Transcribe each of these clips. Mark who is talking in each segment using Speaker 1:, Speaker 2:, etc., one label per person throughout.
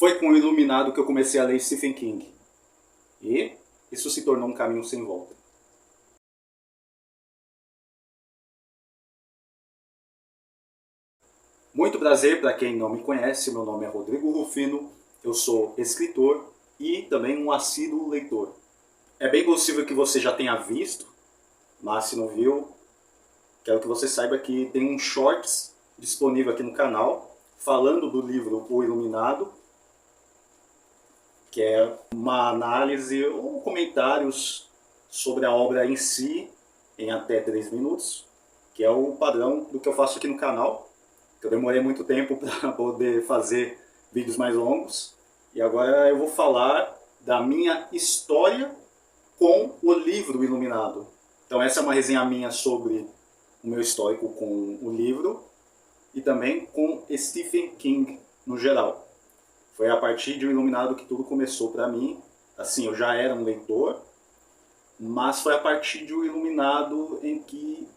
Speaker 1: Foi com o Iluminado que eu comecei a ler Stephen King. E isso se tornou um caminho sem volta. Muito prazer para quem não me conhece, meu nome é Rodrigo Rufino, eu sou escritor e também um assíduo leitor. É bem possível que você já tenha visto, mas se não viu, quero que você saiba que tem um shorts disponível aqui no canal falando do livro O Iluminado, que é uma análise ou comentários sobre a obra em si, em até 3 minutos, que é o padrão do que eu faço aqui no canal. Eu demorei muito tempo para poder fazer vídeos mais longos, e agora eu vou falar da minha história com o livro Iluminado. Então essa é uma resenha minha sobre o meu histórico com o livro e também com Stephen King no geral. Foi a partir de O Iluminado que tudo começou para mim. Assim, eu já era um leitor, mas foi a partir de O Iluminado em que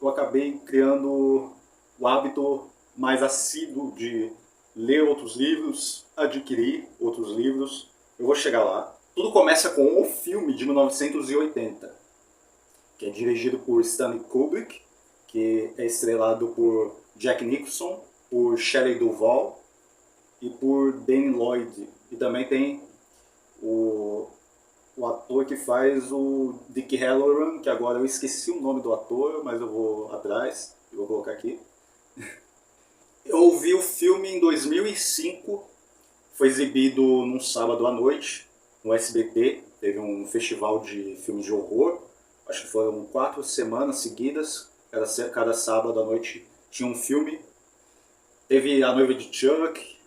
Speaker 1: eu acabei criando o hábito mais assíduo de ler outros livros, adquirir outros livros. Eu vou chegar lá. Tudo começa com o filme de 1980, que é dirigido por Stanley Kubrick, que é estrelado por Jack Nicholson, por Shelley Duvall e por Danny Lloyd. E também tem o ator que faz o Dick Halloran, que agora eu esqueci o nome do ator, mas eu vou atrás e vou colocar aqui. Eu vi o filme em 2005, foi exibido num sábado à noite, no SBT, teve um festival de filmes de horror, acho que foram 4 semanas seguidas, cada sábado à noite tinha um filme. Teve A Noiva de Chuck,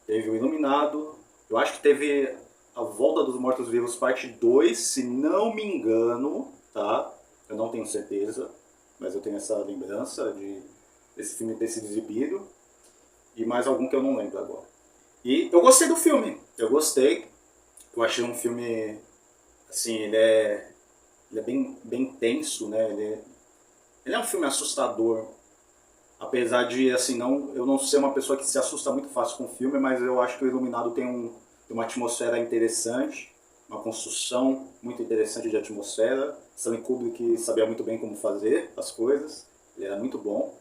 Speaker 1: teve O Iluminado, eu acho que teve A Volta dos Mortos-Vivos parte 2, se não me engano, tá? Eu não tenho certeza, mas eu tenho essa lembrança desse filme ter sido exibido. E mais algum que eu não lembro agora. E eu gostei do filme, eu gostei. Eu achei um filme, assim, ele é bem tenso, né? Ele é um filme assustador. Apesar de, assim, eu não ser uma pessoa que se assusta muito fácil com o filme, mas eu acho que o Iluminado tem uma atmosfera interessante, uma construção muito interessante de atmosfera. Stanley Kubrick sabia muito bem como fazer as coisas, ele era muito bom.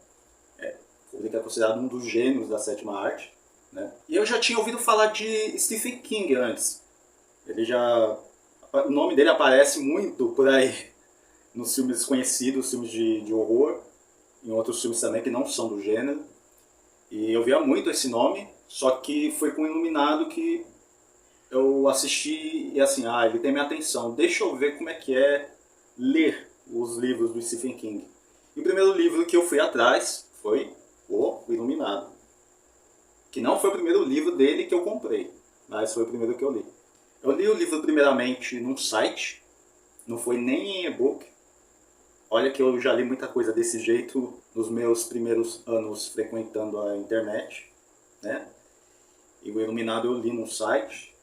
Speaker 1: Kubrick é considerado um dos gênios da sétima arte, né? E eu já tinha ouvido falar de Stephen King antes. O nome dele aparece muito por aí nos filmes conhecidos, filmes de horror, em outros filmes também que não são do gênero. E eu via muito esse nome, só que foi com o Iluminado que eu assisti e assim, ele tem minha atenção. Deixa eu ver como é que é ler os livros do Stephen King. E o primeiro livro que eu fui atrás foi O Iluminado, que não foi o primeiro livro dele que eu comprei, mas foi o primeiro que eu li. Eu li o livro primeiramente num site, não foi nem em e-book. Olha que eu já li muita coisa desse jeito nos meus primeiros anos frequentando a internet, né? E o Iluminado eu li num site,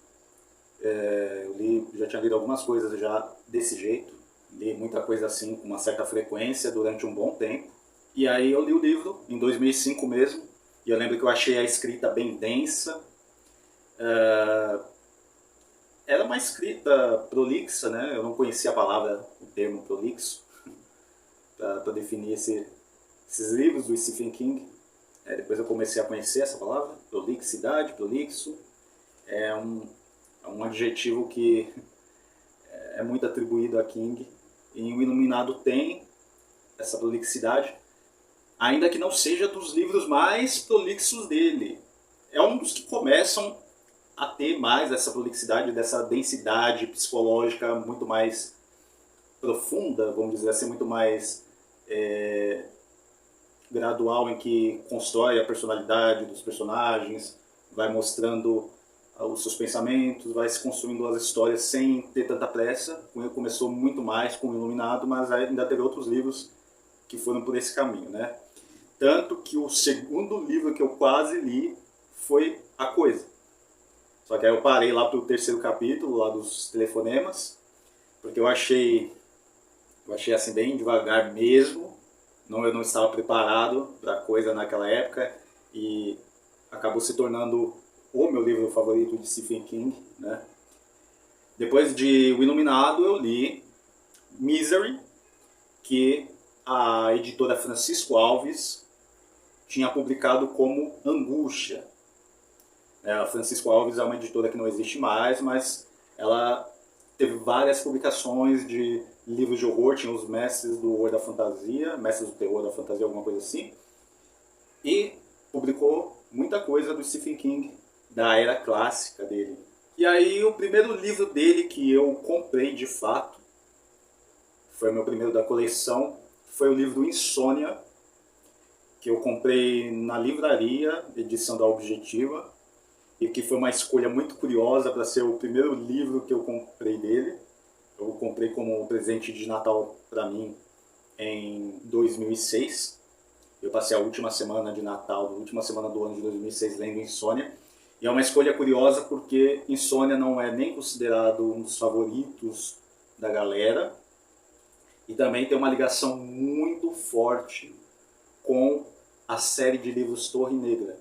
Speaker 1: já tinha lido algumas coisas já desse jeito, li muita coisa assim com uma certa frequência durante um bom tempo. E aí eu li o livro, em 2005 mesmo, e eu lembro que eu achei a escrita bem densa. Era uma escrita prolixa, né? Eu não conhecia a palavra, o termo prolixo, para definir esses livros do Stephen King. Depois eu comecei a conhecer essa palavra, prolixidade, prolixo. É um adjetivo que é muito atribuído a King. E o Iluminado tem essa prolixidade, ainda que não seja dos livros mais prolixos dele. É um dos que começam a ter mais essa prolixidade, dessa densidade psicológica muito mais profunda, vamos dizer assim, muito mais gradual, em que constrói a personalidade dos personagens, vai mostrando os seus pensamentos, vai se construindo as histórias sem ter tanta pressa. Começou muito mais com o Iluminado, mas ainda teve outros livros que foram por esse caminho, né? Tanto que o segundo livro que eu quase li foi A Coisa. Só que aí eu parei lá pro terceiro capítulo, lá dos telefonemas, porque eu achei assim bem devagar mesmo. Eu não estava preparado para a coisa naquela época e acabou se tornando o meu livro favorito de Stephen King, né? Depois de O Iluminado, eu li Misery, que a editora Francisco Alves tinha publicado como Angústia. A Francisco Alves é uma editora que não existe mais, mas ela teve várias publicações de livros de horror, tinha os Mestres do Horror da Fantasia, Mestres do Terror da Fantasia, alguma coisa assim, e publicou muita coisa do Stephen King, da era clássica dele. E aí o primeiro livro dele que eu comprei de fato, foi o meu primeiro da coleção, foi o livro Insônia, que eu comprei na livraria, edição da Objetiva, e que foi uma escolha muito curiosa para ser o primeiro livro que eu comprei dele. Eu comprei como presente de Natal para mim em 2006. Eu passei a última semana de Natal, a última semana do ano de 2006 lendo Insônia. E é uma escolha curiosa porque Insônia não é nem considerado um dos favoritos da galera. E também tem uma ligação muito forte com a série de livros Torre Negra,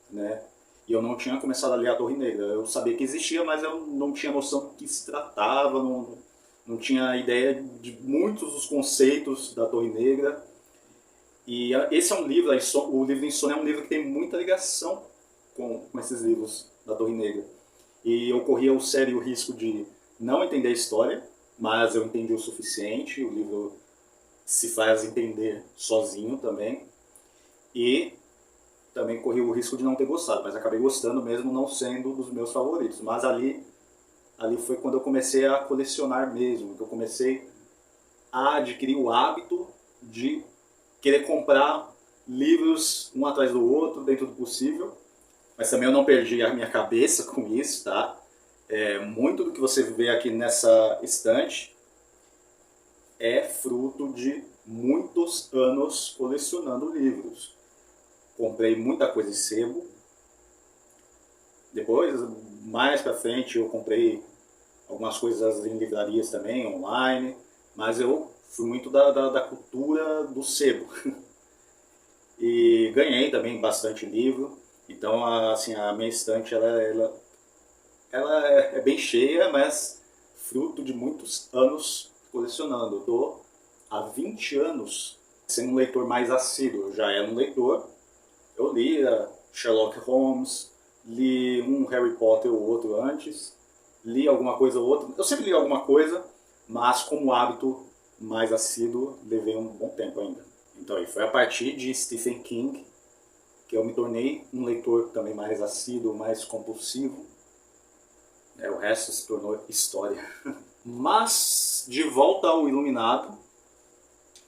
Speaker 1: né? E eu não tinha começado a ler a Torre Negra. Eu sabia que existia, mas eu não tinha noção do que se tratava, não tinha ideia de muitos dos conceitos da Torre Negra. E esse é um livro, o livro Insônia é um livro que tem muita ligação com esses livros da Torre Negra. E eu corria o sério risco de não entender a história, mas eu entendi o suficiente, o livro se faz entender sozinho também. E também corri o risco de não ter gostado, mas acabei gostando mesmo não sendo dos meus favoritos. Mas ali foi quando eu comecei a colecionar mesmo, que eu comecei a adquirir o hábito de querer comprar livros um atrás do outro, dentro do possível. Mas também eu não perdi a minha cabeça com isso, tá? Muito do que você vê aqui nessa estante é fruto de muitos anos colecionando livros. Comprei muita coisa em sebo. Depois, mais pra frente, eu comprei algumas coisas em livrarias também, online. Mas eu fui muito da cultura do sebo. E ganhei também bastante livro. Então, assim, a minha estante ela é bem cheia, mas fruto de muitos anos colecionando. Eu tô há 20 anos sendo um leitor mais assíduo. Eu já era um leitor. Eu li Sherlock Holmes, li um Harry Potter ou outro antes, li alguma coisa ou outra. Eu sempre li alguma coisa, mas como hábito mais assíduo, levei um bom tempo ainda. Então, foi a partir de Stephen King que eu me tornei um leitor também mais assíduo, mais compulsivo. O resto se tornou história. Mas, de volta ao Iluminado,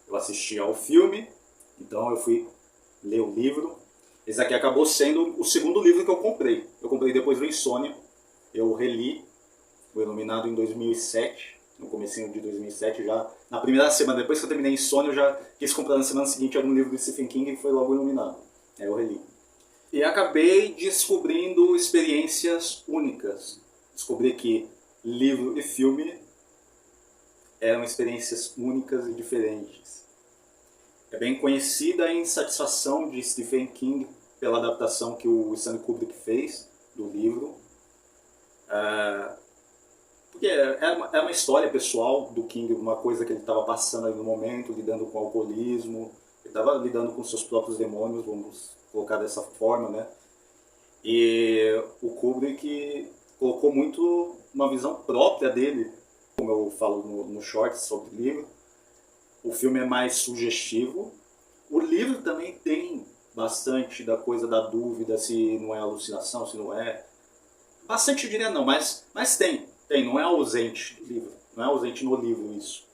Speaker 1: eu assisti ao filme, então eu fui ler o livro. Esse aqui acabou sendo o segundo livro que eu comprei. Eu comprei depois do Insônia. Eu reli o Iluminado em 2007, no comecinho de 2007 já. Na primeira semana, depois que eu terminei Insônia, eu já quis comprar na semana seguinte algum livro do Stephen King e foi logo o Iluminado. Aí eu reli. E acabei descobrindo experiências únicas. Descobri que livro e filme eram experiências únicas e diferentes. É bem conhecida a insatisfação de Stephen King pela adaptação que o Stanley Kubrick fez do livro. Porque é uma história pessoal do King, uma coisa que ele estava passando ali no momento, lidando com o alcoolismo, ele estava lidando com seus próprios demônios, vamos colocar dessa forma, né? E o Kubrick colocou muito uma visão própria dele, como eu falo no shorts sobre o livro. O filme é mais sugestivo. O livro também tem bastante da coisa da dúvida se não é alucinação, se não é. Bastante eu diria não, mas tem. Não é ausente no livro. Não é ausente no livro isso.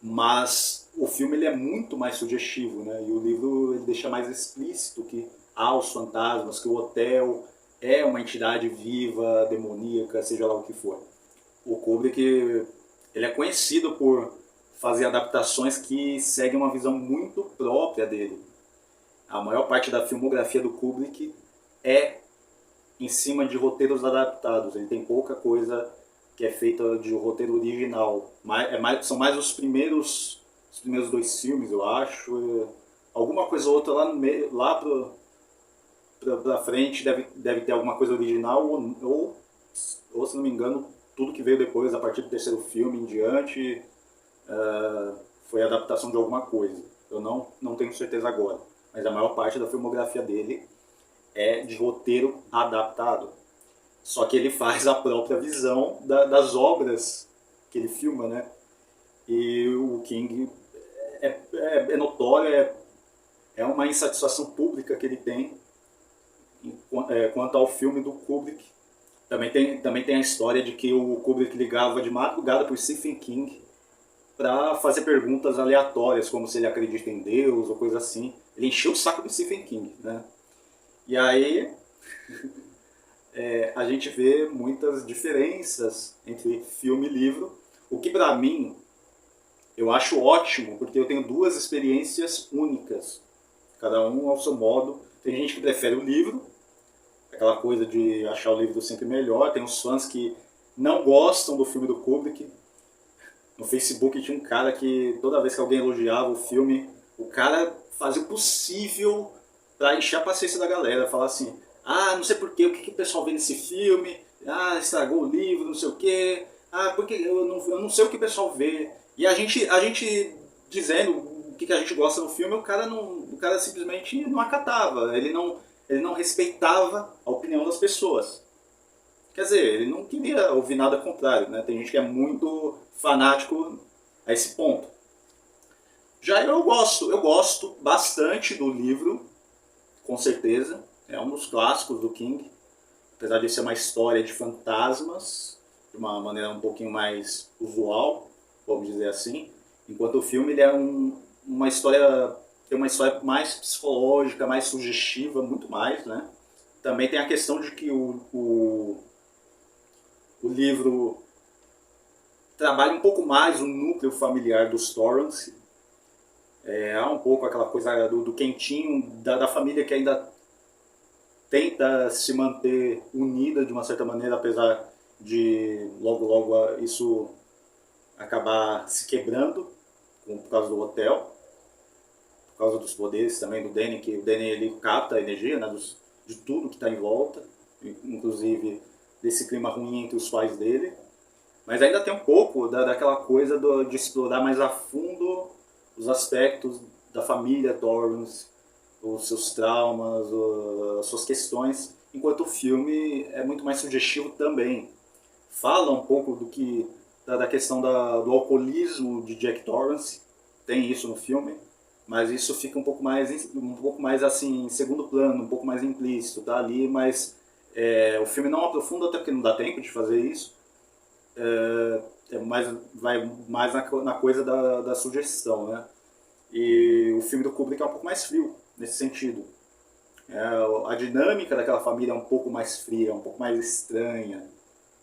Speaker 1: Mas o filme ele é muito mais sugestivo, né? E o livro ele deixa mais explícito que há os fantasmas, que o hotel é uma entidade viva, demoníaca, seja lá o que for. O Kubrick ele é conhecido por fazer adaptações que seguem uma visão muito própria dele. A maior parte da filmografia do Kubrick é em cima de roteiros adaptados. Ele tem pouca coisa que é feita de roteiro original. São mais os primeiros 2 filmes, eu acho. Alguma coisa ou outra lá pro pra frente deve ter alguma coisa original, ou, se não me engano, tudo que veio depois, a partir do terceiro filme em diante, foi adaptação de alguma coisa. Eu não tenho certeza agora, mas a maior parte da filmografia dele é de roteiro adaptado. Só que ele faz a própria visão das obras que ele filma, né? E o King é notório, é uma insatisfação pública que ele tem quanto ao filme do Kubrick. Também tem a história de que o Kubrick ligava de madrugada para o Stephen King para fazer perguntas aleatórias, como se ele acredita em Deus ou coisa assim. Ele encheu o saco do Stephen King, né? E aí a gente vê muitas diferenças entre filme e livro, o que para mim eu acho ótimo, porque eu tenho duas experiências únicas, cada um ao seu modo. Tem gente que prefere o livro, aquela coisa de achar o livro sempre melhor. Tem uns fãs que não gostam do filme do Kubrick. No Facebook tinha um cara que toda vez que alguém elogiava o filme, o cara fazia o possível para encher a paciência da galera, falar assim: ah, não sei porquê, o que o pessoal vê nesse filme, ah, estragou o livro, não sei o quê, ah, porque eu não sei o que o pessoal vê. E a gente dizendo o que a gente gosta no filme, o cara simplesmente não acatava, ele não respeitava a opinião das pessoas. Quer dizer, ele não queria ouvir nada contrário, né? Tem gente que é muito fanático a esse ponto. Já eu gosto bastante do livro, com certeza. É um dos clássicos do King, apesar de ser uma história de fantasmas, de uma maneira um pouquinho mais usual, vamos dizer assim. Enquanto o filme ele é uma história, tem uma história mais psicológica, mais sugestiva, muito mais, né? Também tem a questão de que o livro trabalha um pouco mais o núcleo familiar dos Torrance. Há um pouco aquela coisa do quentinho, da família que ainda tenta se manter unida de uma certa maneira, apesar de logo isso acabar se quebrando por causa do hotel, por causa dos poderes também do Danny, que o Danny ele capta a energia, né, de tudo que está em volta, inclusive desse clima ruim entre os pais dele. Mas ainda tem um pouco daquela coisa de explorar mais a fundo os aspectos da família Torrance, os seus traumas, as suas questões, enquanto o filme é muito mais sugestivo também. Fala um pouco da questão do alcoolismo de Jack Torrance, tem isso no filme, mas isso fica um pouco mais assim, em segundo plano, um pouco mais implícito, tá ali, mas o filme não aprofunda, até porque não dá tempo de fazer isso. Vai mais na coisa da sugestão, né? E o filme do Kubrick é um pouco mais frio nesse sentido. A dinâmica daquela família é um pouco mais fria, um pouco mais estranha,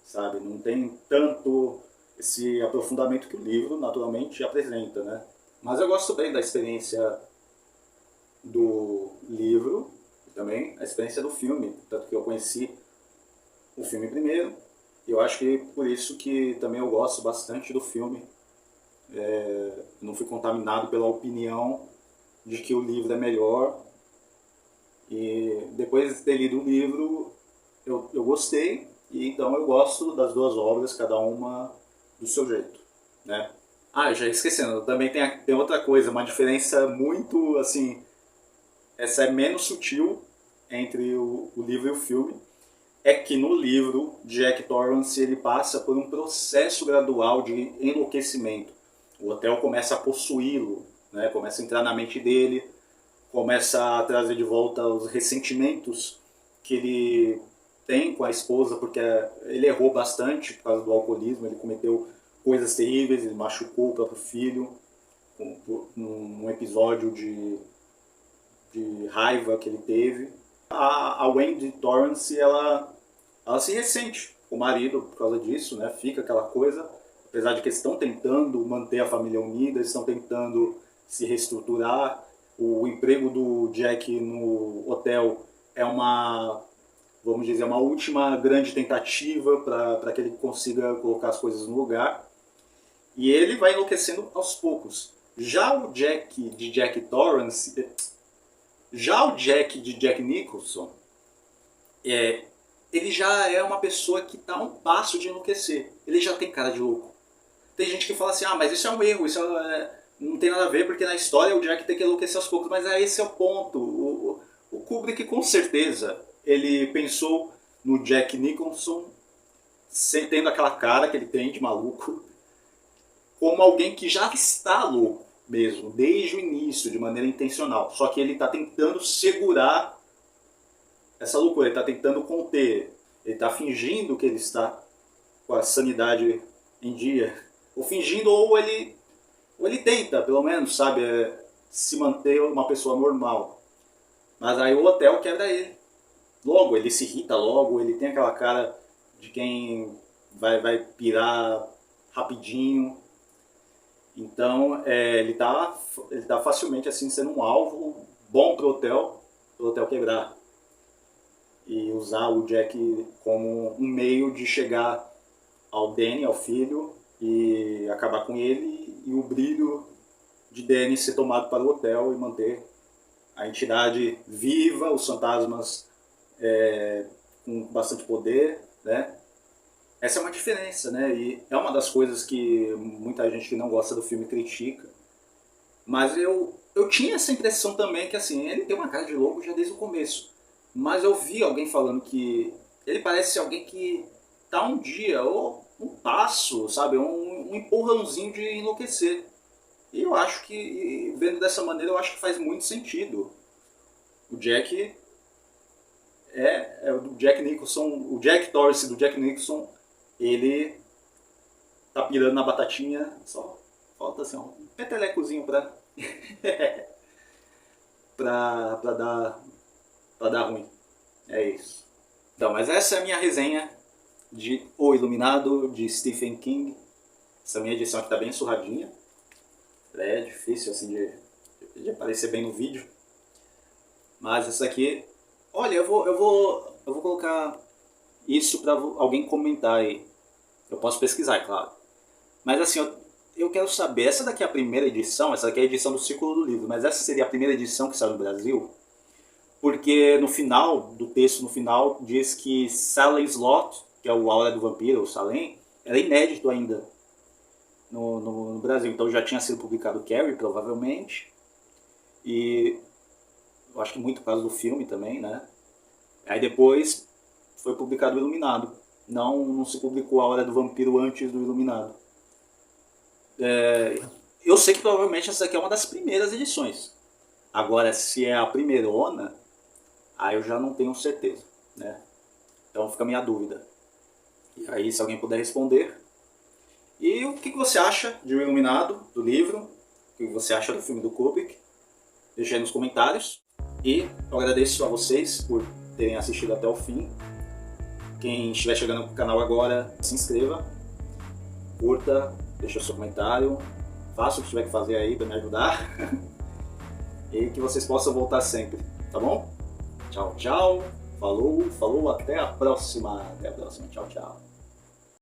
Speaker 1: sabe? Não tem tanto esse aprofundamento que o livro naturalmente apresenta, né? Mas eu gosto bem da experiência do livro e também a experiência do filme, tanto que eu conheci o filme primeiro. E eu acho que por isso que também eu gosto bastante do filme. Não fui contaminado pela opinião de que o livro é melhor. E depois de ter lido o livro, eu gostei. E então eu gosto das duas obras, cada uma do seu jeito, né? Ah, já esquecendo, também tem outra coisa, uma diferença muito, assim, essa é menos sutil entre o livro e o filme, é que no livro, Jack Torrance ele passa por um processo gradual de enlouquecimento. O hotel começa a possuí-lo, né? Começa a entrar na mente dele, começa a trazer de volta os ressentimentos que ele tem com a esposa, porque ele errou bastante por causa do alcoolismo, ele cometeu coisas terríveis, ele machucou o próprio filho, num episódio de raiva que ele teve. A Wendy Torrance, ela se ressente com o marido por causa disso, né? Fica aquela coisa, apesar de que eles estão tentando manter a família unida, eles estão tentando se reestruturar. O emprego do Jack no hotel é vamos dizer, uma última grande tentativa para que ele consiga colocar as coisas no lugar. E ele vai enlouquecendo aos poucos. Já o Jack de Jack Nicholson, ele já é uma pessoa que está a um passo de enlouquecer. Ele já tem cara de louco. Tem gente que fala assim, mas isso é um erro, não tem nada a ver, porque na história o Jack tem que enlouquecer aos poucos. Mas esse é o ponto. O Kubrick, com certeza, ele pensou no Jack Nicholson, tendo aquela cara que ele tem de maluco, como alguém que já está louco mesmo, desde o início, de maneira intencional. Só que ele está tentando segurar essa loucura, ele está tentando conter, ele está fingindo que ele está com a sanidade em dia, ou fingindo, ou ele tenta, pelo menos, sabe, se manter uma pessoa normal. Mas aí o hotel quebra ele. Logo, ele se irrita logo, ele tem aquela cara de quem vai pirar rapidinho. Então, ele tá facilmente assim sendo um alvo bom pro hotel quebrar. E usar o Jack como um meio de chegar ao Danny, ao filho, e acabar com ele, e o brilho de Danny ser tomado para o hotel e manter a entidade viva, os fantasmas com bastante poder, né? Essa é uma diferença, né? E é uma das coisas que muita gente que não gosta do filme critica. Mas eu tinha essa impressão também que assim, ele tem uma cara de louco já desde o começo. Mas eu vi alguém falando que ele parece alguém que tá um dia, ou um passo, sabe? Um empurrãozinho de enlouquecer. E eu acho que, vendo dessa maneira, eu acho que faz muito sentido. O Jack o Jack Nicholson, o Jack Torrance do Jack Nicholson, ele tá pirando na batatinha, só falta assim, um petelecozinho pra dar ruim. É isso. Então, mas essa é a minha resenha de O Iluminado, de Stephen King. Essa minha edição aqui tá bem surradinha. É difícil assim de aparecer bem no vídeo. Mas essa aqui... Olha, eu vou colocar isso pra alguém comentar aí. Eu posso pesquisar, é claro. Mas assim, eu quero saber, essa daqui é a primeira edição, essa daqui é a edição do Círculo do Livro, mas essa seria a primeira edição que saiu no Brasil? Porque no final, do texto no final, diz que Salem Slot, que é o Aura do Vampiro, ou Salem, era inédito ainda no Brasil. Então já tinha sido publicado Carrie, provavelmente. E eu acho que muito por causa do filme também, né? Aí depois foi publicado o Iluminado. Não se publicou a Hora do Vampiro antes do Iluminado. Eu sei que provavelmente essa aqui é uma das primeiras edições. Agora, se é a primeirona, aí eu já não tenho certeza, né? Então fica a minha dúvida. E aí, se alguém puder responder. E o que você acha de O Iluminado, do livro? O que você acha do filme do Kubrick? Deixa aí nos comentários. E eu agradeço a vocês por terem assistido até o fim. Quem estiver chegando no canal agora, se inscreva, curta, deixa o seu comentário, faça o que tiver que fazer aí para me ajudar. E que vocês possam voltar sempre, tá bom? Tchau, tchau. Falou, até a próxima. Até a próxima. Tchau, tchau.